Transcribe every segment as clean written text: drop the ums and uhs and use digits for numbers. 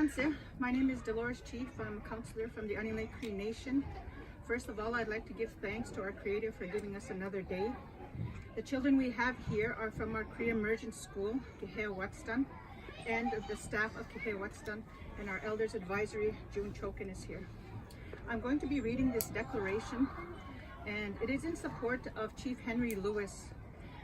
Namaste. My name is Delores Chief. I'm a councillor from the Onion Lake Cree Nation. First of all, I'd like to give thanks to our Creator for giving us another day. The children we have here are from our Cree Immersion School, Kehewat'stan, and the staff of Kehewat'stan, and our Elders Advisory, June Chokin, is here. I'm going to be reading this declaration, and it is in support of Chief Henry Lewis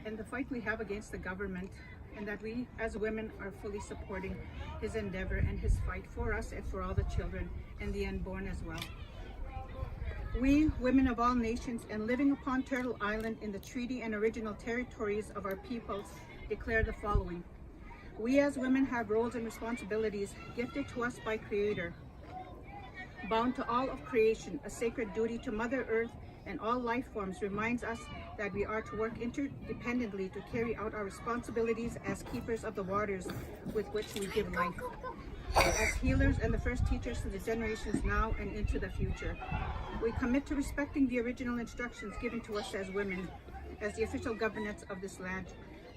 and the fight we have against the government, and that we as women are fully supporting his endeavor and his fight for us and for all the children and the unborn as well. We, women of all nations and living upon Turtle Island in the treaty and original territories of our peoples, declare the following. We as women have roles and responsibilities gifted to us by Creator, bound to all of creation. A sacred duty to Mother Earth and all life forms reminds us that we are to work interdependently to carry out our responsibilities as keepers of the waters with which we give life, as healers and the first teachers to the generations now and into the future. We commit to respecting the original instructions given to us as women, as the official governance of this land,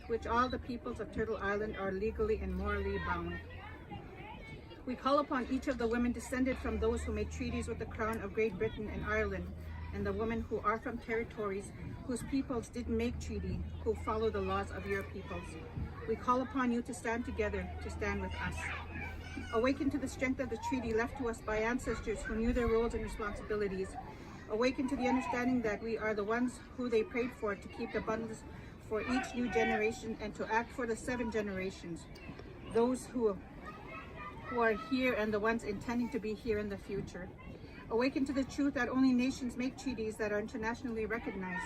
which all the peoples of Turtle Island are legally and morally bound. We call upon each of the women descended from those who made treaties with the Crown of Great Britain and Ireland, and the women who are from territories whose peoples didn't make treaty, who follow the laws of your peoples. We call upon you to stand together, to stand with us. Awaken to the strength of the treaty left to us by ancestors who knew their roles and responsibilities. Awaken to the understanding that we are the ones who they prayed for to keep the abundance for each new generation and to act for the 7 generations, those who are here and the ones intending to be here in the future. Awaken to the truth that only nations make treaties that are internationally recognized,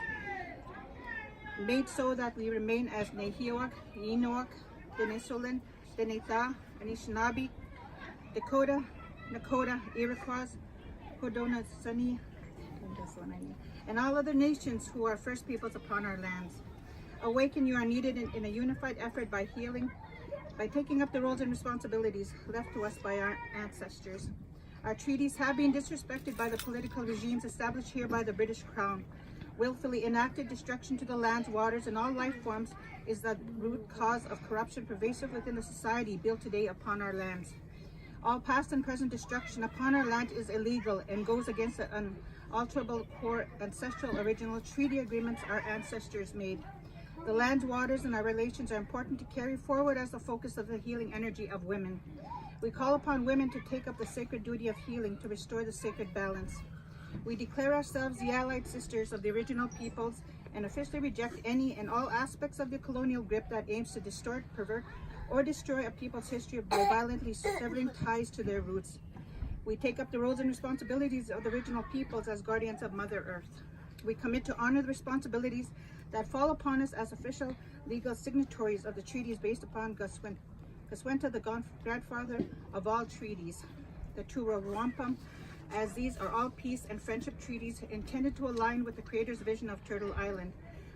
made so that we remain as Nehiyawak, Innuak, Denisolan, Deneta, Anishinaabe, Dakota, Nakota, Iroquois, Haudenosaunee, and all other nations who are first peoples upon our lands. Awaken, you are needed in a unified effort by healing, by taking up the roles and responsibilities left to us by our ancestors. Our treaties have been disrespected by the political regimes established here by the British Crown. Willfully enacted destruction to the lands, waters, and all life forms is the root cause of corruption pervasive within the society built today upon our lands. All past and present destruction upon our land is illegal and goes against the unalterable core ancestral original treaty agreements our ancestors made. The lands, waters, and our relations are important to carry forward as the focus of the healing energy of women. We call upon women to take up the sacred duty of healing to restore the sacred balance. We declare ourselves the allied sisters of the original peoples and officially reject any and all aspects of the colonial grip that aims to distort, pervert, or destroy a people's history by violently severing ties to their roots. We take up the roles and responsibilities of the original peoples as guardians of Mother Earth. We commit to honor the responsibilities that fall upon us as official legal signatories of the treaties based upon Goswenta, the grandfather of all treaties, the Tura Wampum, as these are all peace and friendship treaties intended to align with the Creator's vision of Turtle Island.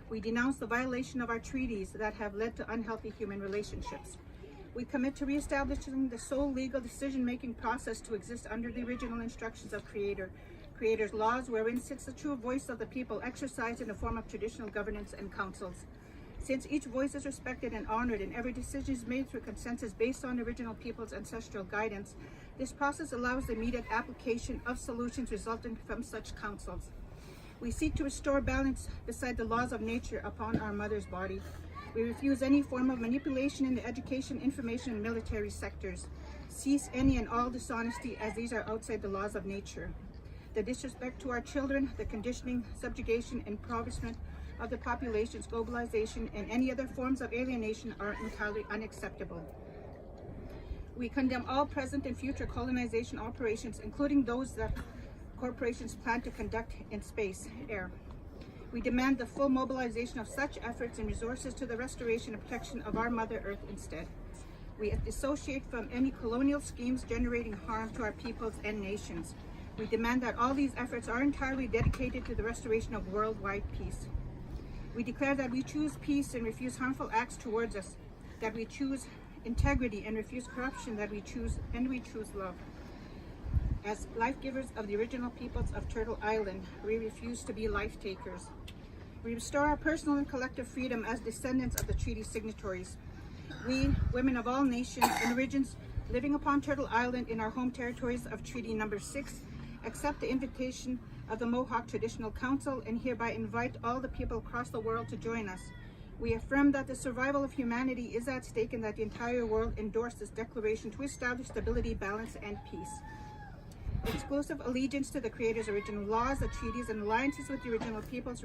We denounce the violation of our treaties that have led to unhealthy human relationships. We commit to reestablishing the sole legal decision-making process to exist under the original instructions of Creator's laws, wherein sits the true voice of the people exercised in the form of traditional governance and councils. Since each voice is respected and honored and every decision is made through consensus based on original people's ancestral guidance, this process allows the immediate application of solutions resulting from such councils. We seek to restore balance beside the laws of nature upon our mother's body. We refuse any form of manipulation in the education, information, and military sectors. Cease any and all dishonesty, as these are outside the laws of nature. The disrespect to our children, the conditioning, subjugation, and impoverishment of the populations, globalization, and any other forms of alienation are entirely unacceptable. We condemn all present and future colonization operations, including those that corporations plan to conduct in space, air. We demand the full mobilization of such efforts and resources to the restoration and protection of our Mother Earth instead. We dissociate from any colonial schemes generating harm to our peoples and nations. We demand that all these efforts are entirely dedicated to the restoration of worldwide peace. We declare that we choose peace and refuse harmful acts towards us, that we choose integrity and refuse corruption, that we choose love. As life givers of the original peoples of Turtle Island, we refuse to be life takers. We restore our personal and collective freedom as descendants of the treaty signatories. We, women of all nations and origins, living upon Turtle Island in our home territories of Treaty Number 6, accept the invitation of the Mohawk Traditional Council and hereby invite all the people across the world to join us. We affirm that the survival of humanity is at stake and that the entire world endorses this declaration to establish stability, balance, and peace. Exclusive allegiance to the Creator's original laws, the treaties, and alliances with the original peoples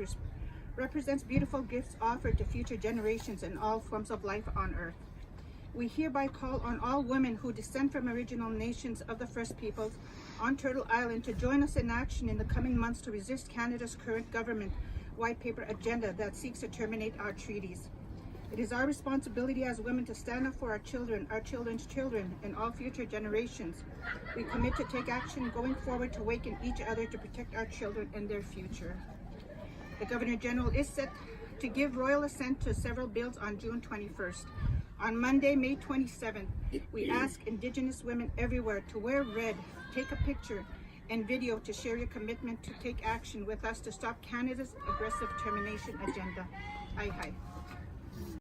represents beautiful gifts offered to future generations and all forms of life on Earth. We hereby call on all women who descend from original nations of the First Peoples on Turtle Island to join us in action in the coming months to resist Canada's current government white paper agenda that seeks to terminate our treaties. It is our responsibility as women to stand up for our children, our children's children, and all future generations. We commit to take action going forward to awaken each other to protect our children and their future. The Governor General is set to give royal assent to several bills on June 21st. On Monday, May 27th, we ask Indigenous women everywhere to wear red, take a picture and video to share your commitment to take action with us to stop Canada's aggressive termination agenda. Aye, aye.